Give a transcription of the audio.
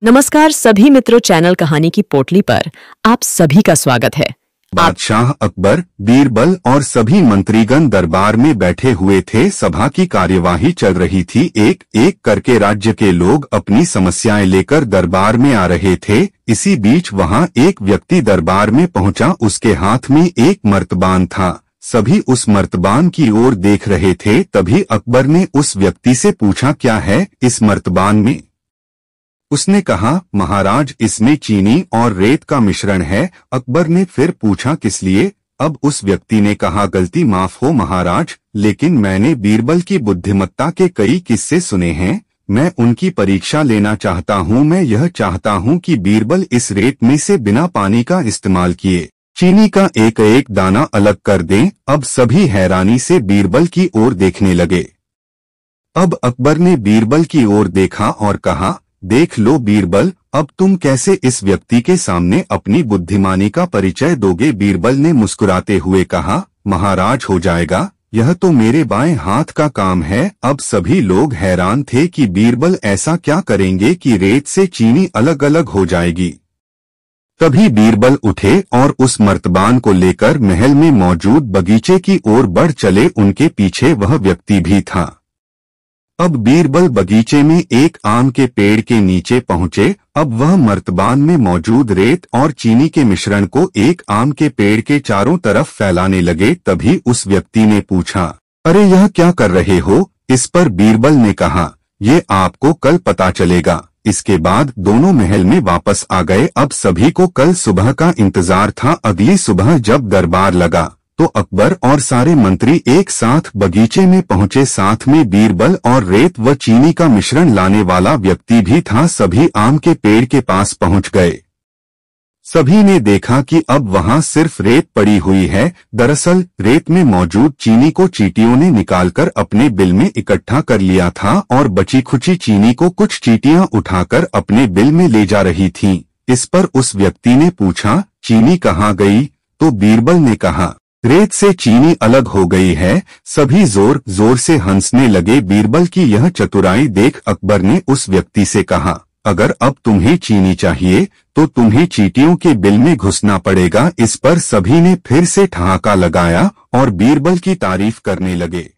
नमस्कार सभी मित्रों, चैनल कहानी की पोटली पर आप सभी का स्वागत है। बादशाह अकबर, बीरबल और सभी मंत्रीगण दरबार में बैठे हुए थे। सभा की कार्यवाही चल रही थी। एक एक करके राज्य के लोग अपनी समस्याएं लेकर दरबार में आ रहे थे। इसी बीच वहां एक व्यक्ति दरबार में पहुंचा। उसके हाथ में एक मर्तबान था। सभी उस मर्तबान की ओर देख रहे थे। तभी अकबर ने उस व्यक्ति से पूछा, क्या है इस मर्तबान में? उसने कहा, महाराज, इसमें चीनी और रेत का मिश्रण है। अकबर ने फिर पूछा, किस लिए? अब उस व्यक्ति ने कहा, गलती माफ हो महाराज, लेकिन मैंने बीरबल की बुद्धिमत्ता के कई किस्से सुने हैं। मैं उनकी परीक्षा लेना चाहता हूँ। मैं यह चाहता हूँ कि बीरबल इस रेत में से बिना पानी का इस्तेमाल किए चीनी का एक एक दाना अलग कर दें। अब सभी हैरानी से बीरबल की ओर देखने लगे। अब अकबर ने बीरबल की ओर देखा और कहा, देख लो बीरबल, अब तुम कैसे इस व्यक्ति के सामने अपनी बुद्धिमानी का परिचय दोगे? बीरबल ने मुस्कुराते हुए कहा, महाराज हो जाएगा, यह तो मेरे बाएं हाथ का काम है। अब सभी लोग हैरान थे कि बीरबल ऐसा क्या करेंगे कि रेत से चीनी अलग अलग हो जाएगी। तभी बीरबल उठे और उस मर्तबान को लेकर महल में मौजूद बगीचे की ओर बढ़ चले। उनके पीछे वह व्यक्ति भी था। अब बीरबल बगीचे में एक आम के पेड़ के नीचे पहुंचे। अब वह मर्तबान में मौजूद रेत और चीनी के मिश्रण को एक आम के पेड़ के चारों तरफ फैलाने लगे। तभी उस व्यक्ति ने पूछा, अरे यह क्या कर रहे हो? इस पर बीरबल ने कहा, ये आपको कल पता चलेगा। इसके बाद दोनों महल में वापस आ गए। अब सभी को कल सुबह का इंतजार था। अगली सुबह जब दरबार लगा तो अकबर और सारे मंत्री एक साथ बगीचे में पहुंचे। साथ में बीरबल और रेत व चीनी का मिश्रण लाने वाला व्यक्ति भी था। सभी आम के पेड़ के पास पहुंच गए। सभी ने देखा कि अब वहां सिर्फ रेत पड़ी हुई है। दरअसल रेत में मौजूद चीनी को चींटियों ने निकालकर अपने बिल में इकट्ठा कर लिया था और बची खुची चीनी को कुछ चींटियां उठाकर अपने बिल में ले जा रही थीं। इस पर उस व्यक्ति ने पूछा, चीनी कहाँ गई? तो बीरबल ने कहा, रेत से चीनी अलग हो गई है। सभी जोर जोर से हंसने लगे। बीरबल की यह चतुराई देख अकबर ने उस व्यक्ति से कहा, अगर अब तुम्हें चीनी चाहिए तो तुम्हें चींटियों के बिल में घुसना पड़ेगा। इस पर सभी ने फिर से ठहाका लगाया और बीरबल की तारीफ करने लगे।